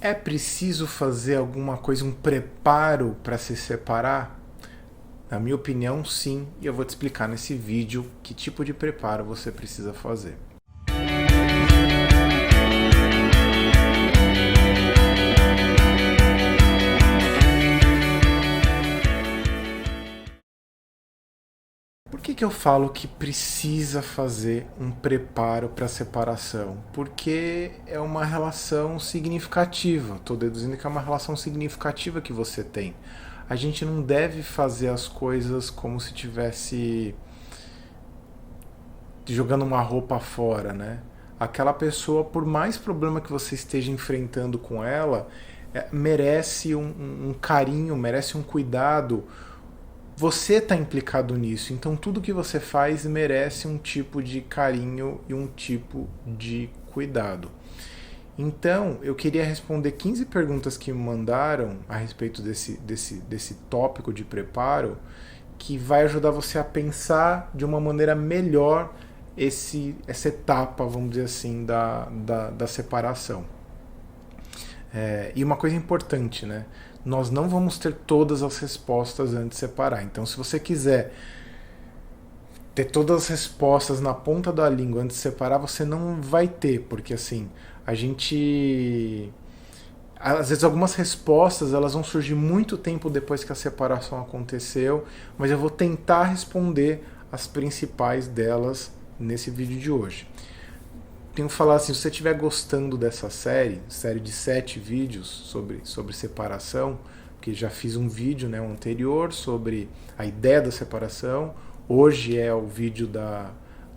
É preciso fazer alguma coisa, um preparo para se separar? Na minha opinião, sim, e eu vou te explicar nesse vídeo que tipo de preparo você precisa fazer. Por que eu falo que precisa fazer um preparo para a separação? Porque é uma relação significativa. Estou deduzindo que é uma relação significativa que você tem. A gente não deve fazer as coisas como se tivesse jogando uma roupa fora, né? Aquela pessoa, por mais problema que você esteja enfrentando com ela, merece um carinho, merece um cuidado. Você está implicado nisso, então tudo que você faz merece um tipo de carinho e um tipo de cuidado. Então, eu queria responder 15 perguntas que me mandaram a respeito desse tópico de preparo, que vai ajudar você a pensar de uma maneira melhor essa etapa, vamos dizer assim, da separação. E uma coisa importante, né? Nós não vamos ter todas as respostas antes de separar. Então, se você quiser ter todas as respostas na ponta da língua antes de separar, você não vai ter, porque assim, a gente... Às vezes algumas respostas elas vão surgir muito tempo depois que a separação aconteceu, mas eu vou tentar responder as principais delas nesse vídeo de hoje. Tenho que falar assim, se você estiver gostando dessa série de 7 vídeos sobre separação, porque já fiz um vídeo, né, anterior sobre a ideia da separação, hoje é o vídeo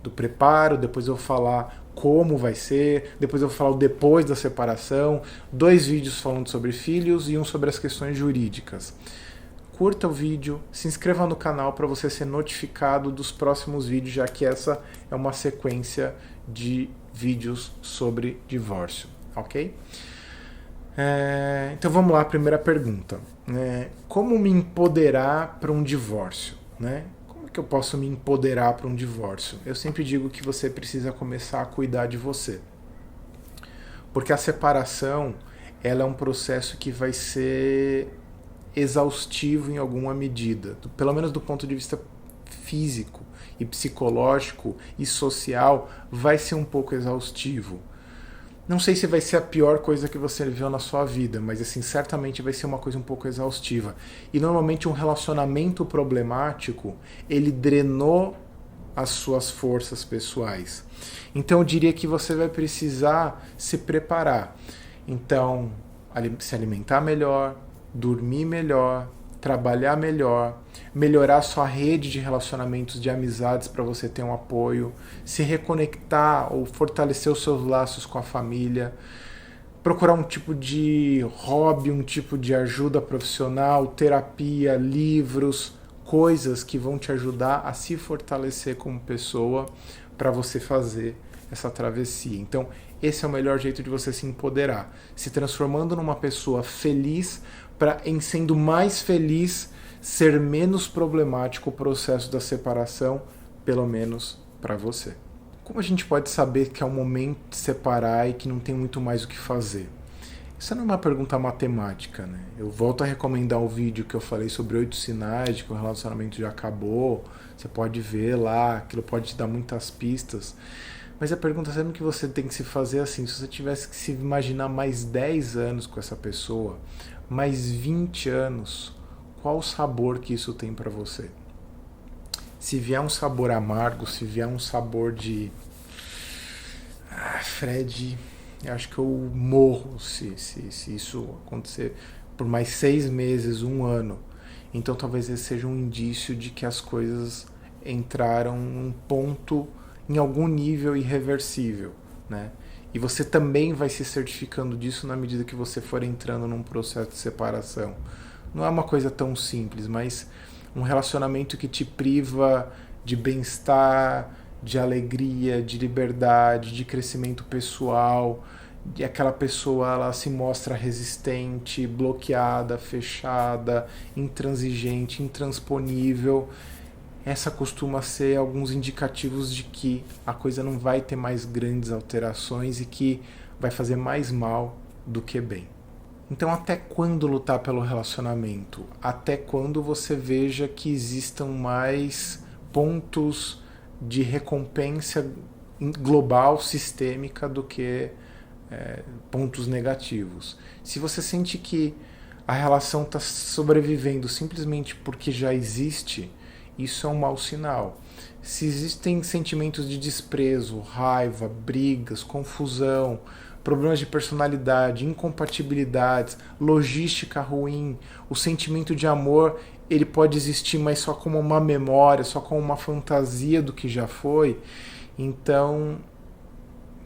do preparo, depois eu vou falar como vai ser, depois eu vou falar o depois da separação, 2 vídeos falando sobre filhos e um sobre as questões jurídicas. Curta o vídeo, se inscreva no canal para você ser notificado dos próximos vídeos, já que essa é uma sequência de vídeos sobre divórcio, ok? Então vamos lá, a primeira pergunta. Como me empoderar para um divórcio? Né? Como é que eu posso me empoderar para um divórcio? Eu sempre digo que você precisa começar a cuidar de você. Porque a separação, ela é um processo que vai ser exaustivo em alguma medida, pelo menos do ponto de vista físico e psicológico e social, vai ser um pouco exaustivo. Não sei se vai ser a pior coisa que você viveu na sua vida, mas assim, certamente vai ser uma coisa um pouco exaustiva. E normalmente um relacionamento problemático, ele drenou as suas forças pessoais. Então eu diria que você vai precisar se preparar. Então, se alimentar melhor, dormir melhor, trabalhar melhor, melhorar sua rede de relacionamentos, de amizades para você ter um apoio, se reconectar ou fortalecer os seus laços com a família, procurar um tipo de hobby, um tipo de ajuda profissional, terapia, livros, coisas que vão te ajudar a se fortalecer como pessoa para você fazer essa travessia. Então, esse é o melhor jeito de você se empoderar, se transformando numa pessoa feliz, para, em sendo mais feliz, ser menos problemático o processo da separação, pelo menos para você. Como a gente pode saber que é o momento de separar e que não tem muito mais o que fazer? Isso não é uma pergunta matemática, né? Eu volto a recomendar o vídeo que eu falei sobre 8 sinais de que o relacionamento já acabou. Você pode ver lá, aquilo pode te dar muitas pistas. Mas a pergunta sempre que você tem que se fazer é assim, se você tivesse que se imaginar mais 10 anos com essa pessoa, mais 20 anos, qual o sabor que isso tem para você? Se vier um sabor amargo, se vier um sabor de... Fred, eu acho que eu morro se isso acontecer por mais 6 meses, 1 ano. Então talvez esse seja um indício de que as coisas entraram num ponto, em algum nível irreversível, né? E você também vai se certificando disso na medida que você for entrando num processo de separação. Não é uma coisa tão simples, mas um relacionamento que te priva de bem-estar, de alegria, de liberdade, de crescimento pessoal, e aquela pessoa ela se mostra resistente, bloqueada, fechada, intransigente, intransponível. Essa costuma ser alguns indicativos de que a coisa não vai ter mais grandes alterações e que vai fazer mais mal do que bem. Então, até quando lutar pelo relacionamento? Até quando você veja que existam mais pontos de recompensa global, sistêmica, do que pontos negativos. Se você sente que a relação está sobrevivendo simplesmente porque já existe, isso é um mau sinal. Se existem sentimentos de desprezo, raiva, brigas, confusão, problemas de personalidade, incompatibilidades, logística ruim, o sentimento de amor, ele pode existir, mas só como uma memória, só como uma fantasia do que já foi. Então,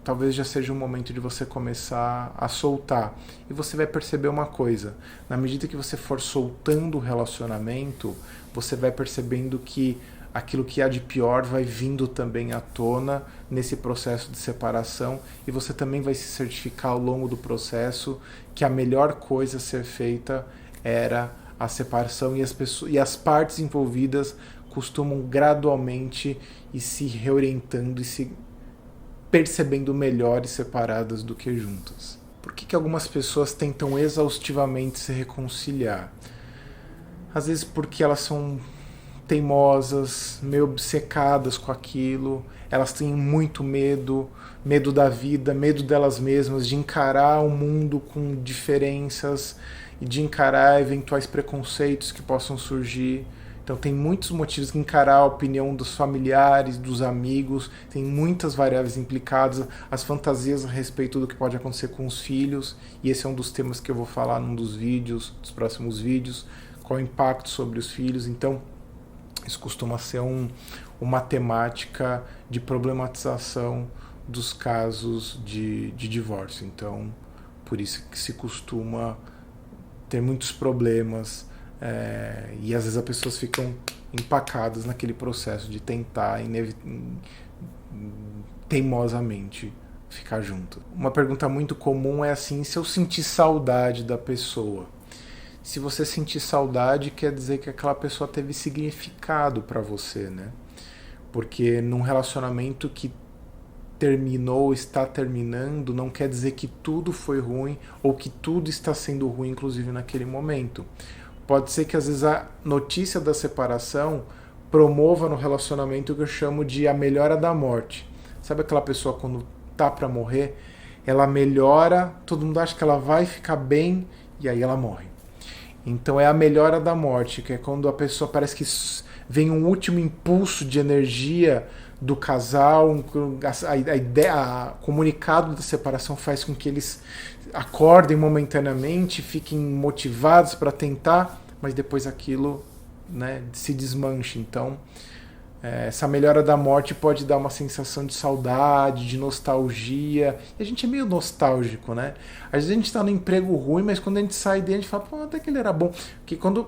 talvez já seja o momento de você começar a soltar. E você vai perceber uma coisa: na medida que você for soltando o relacionamento, você vai percebendo que aquilo que há de pior vai vindo também à tona nesse processo de separação, e você também vai se certificar ao longo do processo que a melhor coisa a ser feita era a separação, e as partes envolvidas costumam gradualmente ir se reorientando e se percebendo melhores separadas do que juntas. Por que algumas pessoas tentam exaustivamente se reconciliar? Às vezes porque elas são teimosas, meio obcecadas com aquilo, elas têm muito medo, medo da vida, medo delas mesmas, de encarar o mundo com diferenças e de encarar eventuais preconceitos que possam surgir. Então tem muitos motivos de encarar a opinião dos familiares, dos amigos, tem muitas variáveis implicadas, as fantasias a respeito do que pode acontecer com os filhos, e esse é um dos temas que eu vou falar num dos vídeos, dos próximos vídeos, qual o impacto sobre os filhos. Então isso costuma ser uma temática de problematização dos casos de divórcio. Então, por isso que se costuma ter muitos problemas, e às vezes as pessoas ficam empacadas naquele processo de tentar teimosamente ficar junto. Uma pergunta muito comum é assim: se eu sentir saudade da pessoa? Se você sentir saudade, quer dizer que aquela pessoa teve significado para você, né? Porque num relacionamento que terminou, está terminando, não quer dizer que tudo foi ruim ou que tudo está sendo ruim, inclusive naquele momento. Pode ser que às vezes a notícia da separação promova no relacionamento o que eu chamo de a melhora da morte. Sabe aquela pessoa quando tá para morrer, ela melhora, todo mundo acha que ela vai ficar bem e aí ela morre. Então é a melhora da morte, que é quando a pessoa parece que vem um último impulso de energia do casal, o comunicado da separação faz com que eles acordem momentaneamente, fiquem motivados para tentar, mas depois aquilo, né, se desmancha. Então essa melhora da morte pode dar uma sensação de saudade, de nostalgia. E a gente é meio nostálgico, né? Às vezes a gente está no emprego ruim, mas quando a gente sai dele, a gente fala, pô, até que ele era bom. Porque quando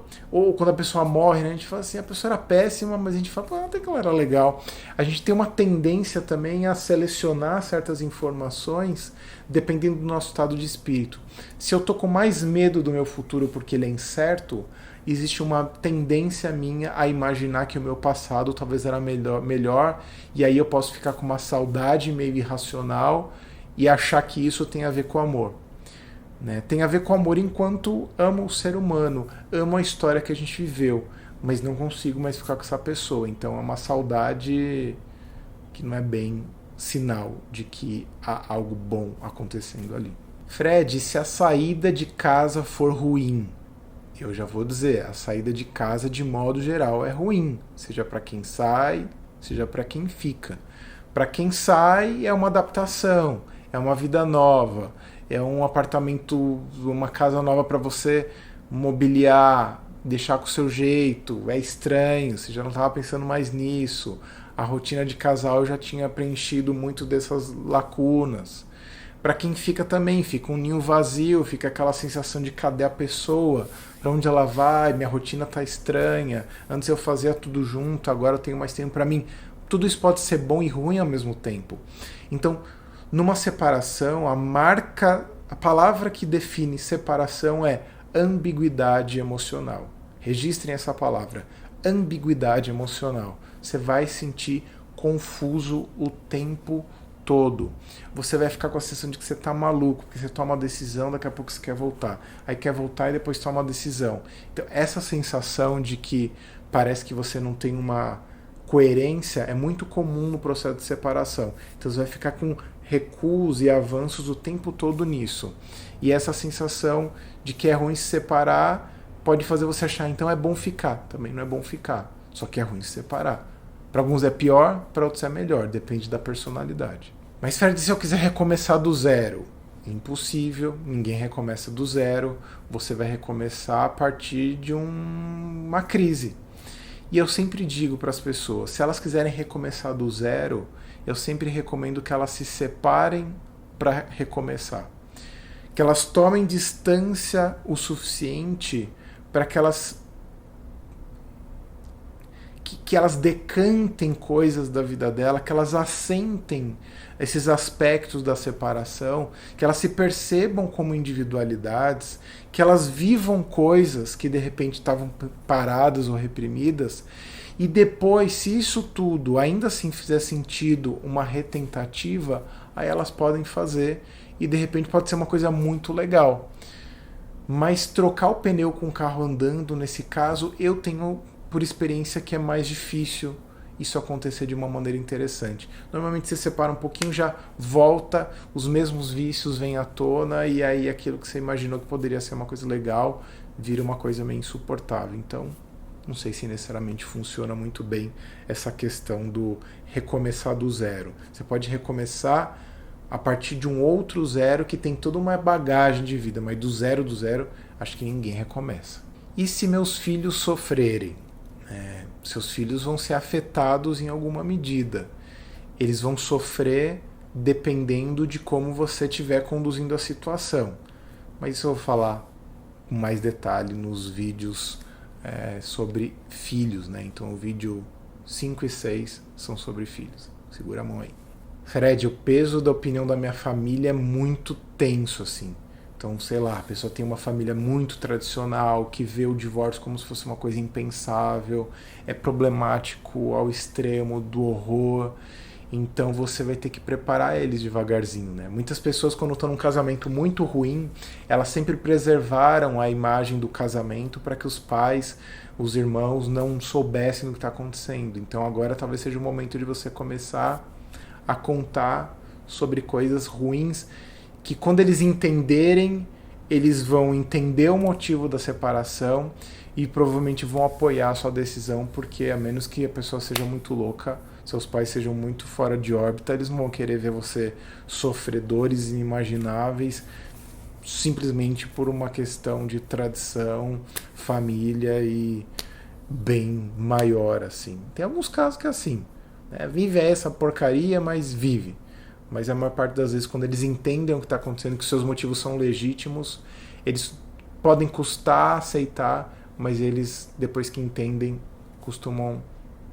a pessoa morre, né, a gente fala assim, a pessoa era péssima, mas a gente fala, pô, até que ela era legal. A gente tem uma tendência também a selecionar certas informações dependendo do nosso estado de espírito. Se eu tô com mais medo do meu futuro porque ele é incerto, existe uma tendência minha a imaginar que o meu passado talvez era melhor, e aí eu posso ficar com uma saudade meio irracional e achar que isso tem a ver com amor. Né? Tem a ver com amor enquanto amo o ser humano, amo a história que a gente viveu, mas não consigo mais ficar com essa pessoa. Então é uma saudade que não é bem sinal de que há algo bom acontecendo ali. Fred, se a saída de casa for ruim, eu já vou dizer, a saída de casa de modo geral é ruim, seja para quem sai, seja para quem fica. Para quem sai é uma adaptação, é uma vida nova, é um apartamento, uma casa nova para você mobiliar, deixar com o seu jeito, é estranho, você já não estava pensando mais nisso, a rotina de casal já tinha preenchido muito dessas lacunas. Para quem fica também, fica um ninho vazio, fica aquela sensação de cadê a pessoa, para onde ela vai, minha rotina tá estranha, antes eu fazia tudo junto, agora eu tenho mais tempo para mim. Tudo isso pode ser bom e ruim ao mesmo tempo. Então, numa separação, a palavra que define separação é ambiguidade emocional. Registrem essa palavra, ambiguidade emocional. Você vai sentir confuso o tempo todo, você vai ficar com a sensação de que você tá maluco, porque você toma uma decisão, daqui a pouco você quer voltar. Aí quer voltar e depois toma uma decisão. Então, essa sensação de que parece que você não tem uma coerência é muito comum no processo de separação. Então, você vai ficar com recuos e avanços o tempo todo nisso. E essa sensação de que é ruim se separar pode fazer você achar, então é bom ficar. Também não é bom ficar, só que é ruim se separar. Para alguns é pior, para outros é melhor, depende da personalidade. Mas Fred, se eu quiser recomeçar do zero? Impossível, ninguém recomeça do zero, você vai recomeçar a partir de uma crise. E eu sempre digo para as pessoas, se elas quiserem recomeçar do zero, eu sempre recomendo que elas se separem para recomeçar. Que elas tomem distância o suficiente para que elas decantem coisas da vida dela, que elas assentem esses aspectos da separação, que elas se percebam como individualidades, que elas vivam coisas que de repente estavam paradas ou reprimidas, e depois, se isso tudo ainda assim fizer sentido uma retentativa, aí elas podem fazer, e de repente pode ser uma coisa muito legal. Mas trocar o pneu com o carro andando, nesse caso, eu tenho por experiência que é mais difícil isso acontecer de uma maneira interessante. Normalmente você separa um pouquinho, já volta, os mesmos vícios vêm à tona e aí aquilo que você imaginou que poderia ser uma coisa legal vira uma coisa meio insuportável. Então, não sei se necessariamente funciona muito bem essa questão do recomeçar do zero. Você pode recomeçar a partir de um outro zero que tem toda uma bagagem de vida, mas do zero, acho que ninguém recomeça. E se meus filhos sofrerem? Seus filhos vão ser afetados em alguma medida. Eles vão sofrer dependendo de como você estiver conduzindo a situação. Mas isso eu vou falar com mais detalhe nos vídeos sobre filhos, né? Então o vídeo 5 e 6 são sobre filhos. Segura a mão aí. Fred, o peso da opinião da minha família é muito tenso, assim. Então, sei lá, a pessoa tem uma família muito tradicional, que vê o divórcio como se fosse uma coisa impensável, é problemático ao extremo do horror, então você vai ter que preparar eles devagarzinho, né? Muitas pessoas, quando estão num casamento muito ruim, elas sempre preservaram a imagem do casamento para que os pais, os irmãos, não soubessem do que está acontecendo. Então agora talvez seja o momento de você começar a contar sobre coisas ruins que quando eles entenderem, eles vão entender o motivo da separação e provavelmente vão apoiar a sua decisão, porque a menos que a pessoa seja muito louca, seus pais sejam muito fora de órbita, eles não vão querer ver você sofredores inimagináveis simplesmente por uma questão de tradição, família e bem maior, assim. Tem alguns casos que é assim, né? Vive essa porcaria, mas vive. Mas a maior parte das vezes, quando eles entendem o que está acontecendo, que seus motivos são legítimos, eles podem custar aceitar, mas eles, depois que entendem, costumam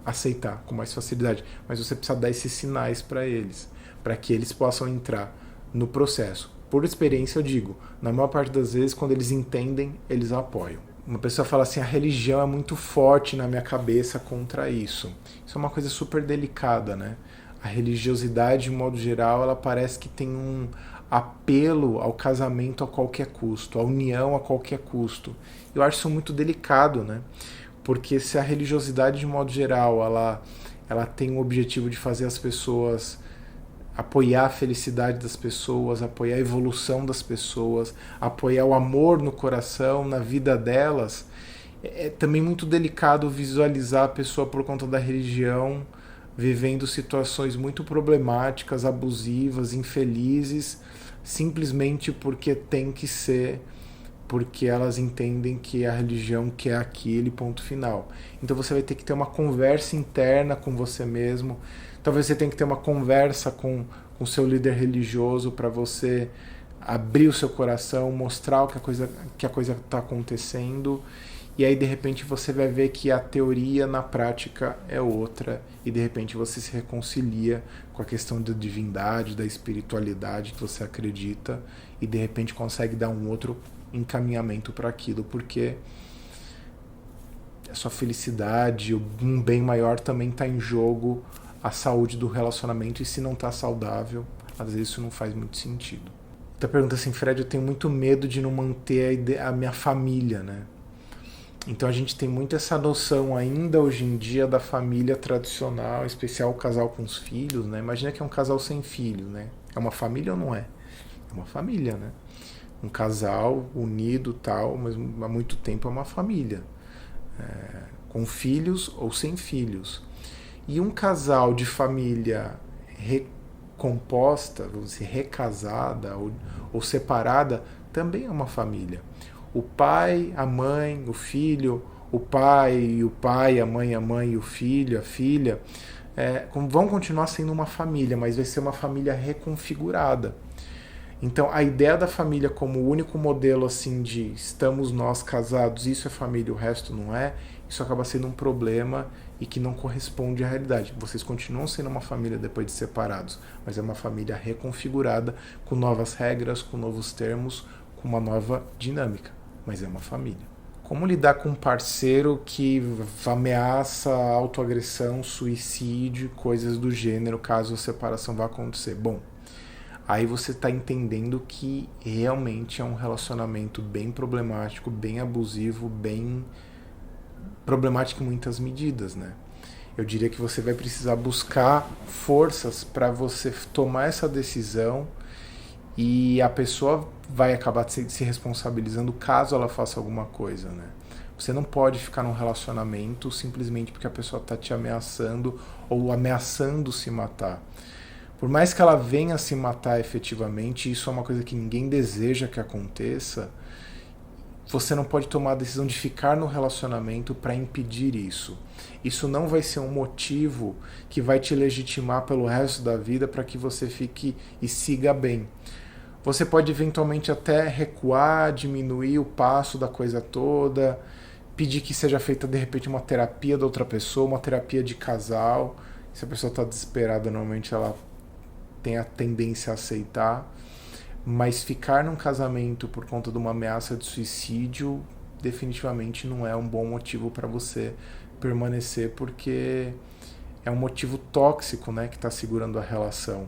aceitar com mais facilidade. Mas você precisa dar esses sinais para eles, para que eles possam entrar no processo. Por experiência, eu digo, na maior parte das vezes, quando eles entendem, eles apoiam. Uma pessoa fala assim, a religião é muito forte na minha cabeça contra isso. Isso é uma coisa super delicada, né? A religiosidade, de modo geral, ela parece que tem um apelo ao casamento a qualquer custo, à união a qualquer custo. Eu acho isso muito delicado, né? Porque se a religiosidade, de modo geral, ela tem o objetivo de fazer as pessoas apoiar a felicidade das pessoas, apoiar a evolução das pessoas, apoiar o amor no coração, na vida delas, é também muito delicado visualizar a pessoa por conta da religião vivendo situações muito problemáticas, abusivas, infelizes, simplesmente porque tem que ser, porque elas entendem que a religião quer aquele ponto final. Então você vai ter que ter uma conversa interna com você mesmo, talvez você tenha que ter uma conversa com o seu líder religioso para você abrir o seu coração, mostrar que a coisa está acontecendo, e aí de repente você vai ver que a teoria na prática é outra, e de repente você se reconcilia com a questão da divindade, da espiritualidade que você acredita, e de repente consegue dar um outro encaminhamento para aquilo, porque a sua felicidade, um bem maior também está em jogo a saúde do relacionamento, e se não está saudável, às vezes isso não faz muito sentido. Outra pergunta assim, Fred, eu tenho muito medo de não manter a minha família, né? Então a gente tem muito essa noção ainda hoje em dia da família tradicional, em especial o casal com os filhos, né? Imagina que é um casal sem filhos, né? É uma família ou não é? É uma família, né? Um casal unido tal, mas há muito tempo é uma família. Com filhos ou sem filhos. E um casal de família recomposta, vamos dizer, recasada ou separada, também é uma família. O pai, a mãe, o filho, o pai, a mãe e o filho, a filha, vão continuar sendo uma família, mas vai ser uma família reconfigurada. Então, a ideia da família como o único modelo assim de estamos nós casados, isso é família, o resto não é, isso acaba sendo um problema e que não corresponde à realidade. Vocês continuam sendo uma família depois de separados, mas é uma família reconfigurada, com novas regras, com novos termos, com uma nova dinâmica, mas é uma família. Como lidar com um parceiro que ameaça autoagressão, suicídio, coisas do gênero, caso a separação vá acontecer? Bom, aí você está entendendo que realmente é um relacionamento bem problemático, bem abusivo, bem problemático em muitas medidas, né? Eu diria que você vai precisar buscar forças para você tomar essa decisão, e a pessoa vai acabar se responsabilizando caso ela faça alguma coisa, né? Você não pode ficar num relacionamento simplesmente porque a pessoa está te ameaçando ou ameaçando se matar. Por mais que ela venha se matar efetivamente, isso é uma coisa que ninguém deseja que aconteça, você não pode tomar a decisão de ficar no relacionamento para impedir isso. Isso não vai ser um motivo que vai te legitimar pelo resto da vida para que você fique e siga bem. Você pode eventualmente até recuar, diminuir o passo da coisa toda, pedir que seja feita de repente uma terapia da outra pessoa, uma terapia de casal. Se a pessoa está desesperada, normalmente ela tem a tendência a aceitar. Mas ficar num casamento por conta de uma ameaça de suicídio definitivamente não é um bom motivo para você permanecer, porque é um motivo tóxico, né, que está segurando a relação.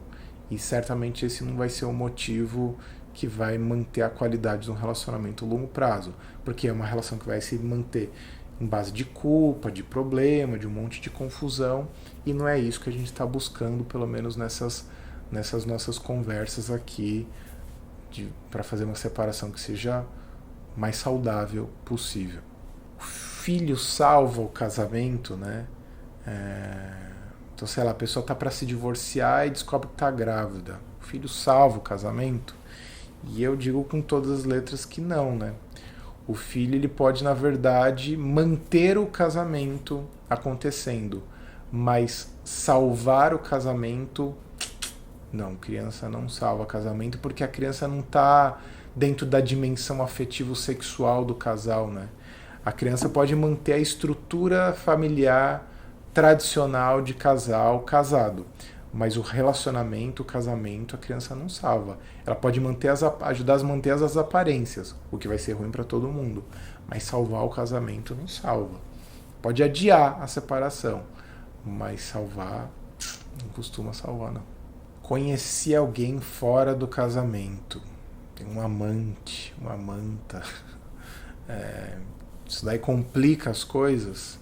E certamente esse não vai ser um motivo que vai manter a qualidade de um relacionamento a longo prazo, porque é uma relação que vai se manter em base de culpa, de problema, de um monte de confusão, e não é isso que a gente está buscando, pelo menos nessas nossas conversas aqui, para fazer uma separação que seja mais saudável possível. O filho salva o casamento, né? Então, sei lá, a pessoa tá para se divorciar e descobre que tá grávida. O filho salva o casamento? E eu digo com todas as letras que não, né? O filho, ele pode, na verdade, manter o casamento acontecendo, mas salvar o casamento, não, criança não salva casamento, porque a criança não está dentro da dimensão afetivo-sexual do casal, né? A criança pode manter a estrutura familiar tradicional de casal casado, mas o relacionamento, o casamento, a criança não salva. Ela pode ajudar a manter as aparências, o que vai ser ruim para todo mundo, mas salvar o casamento não salva. Pode adiar a separação, mas salvar não costuma salvar, não. Conheci alguém fora do casamento. Tem um amante, uma amanta. Isso daí complica as coisas.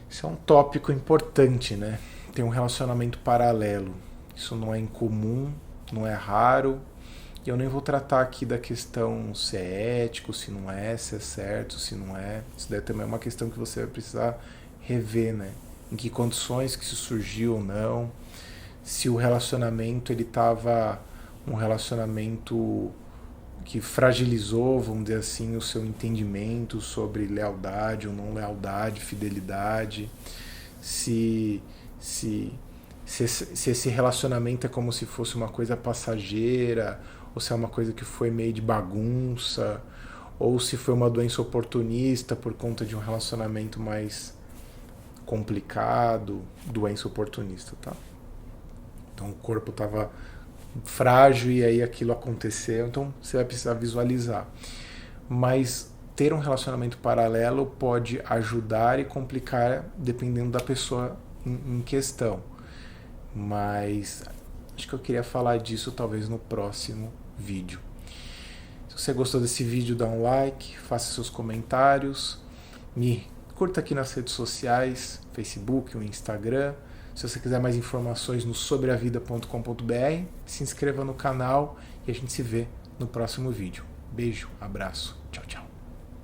Isso é um tópico importante, né? Tem um relacionamento paralelo. Isso não é incomum, não é raro. E eu nem vou tratar aqui da questão se é ético, se não é, se é certo, se não é. Isso daí também é uma questão que você vai precisar rever, né? Em que condições que isso surgiu ou não. Se o relacionamento ele estava um relacionamento que fragilizou, vamos dizer assim, o seu entendimento sobre lealdade ou não lealdade, fidelidade, se esse relacionamento é como se fosse uma coisa passageira, ou se é uma coisa que foi meio de bagunça, ou se foi uma doença oportunista por conta de um relacionamento mais complicado, doença oportunista, tá? Então o corpo estava frágil e aí aquilo aconteceu, então você vai precisar visualizar. Mas ter um relacionamento paralelo pode ajudar e complicar dependendo da pessoa em questão. mas acho que eu queria falar disso talvez no próximo vídeo. Se você gostou desse vídeo, dá um like, faça seus comentários, me curta aqui nas redes sociais, Facebook, o Instagram. Se você quiser mais informações no sobreavida.com.br, se inscreva no canal e a gente se vê no próximo vídeo. Beijo, abraço, tchau, tchau.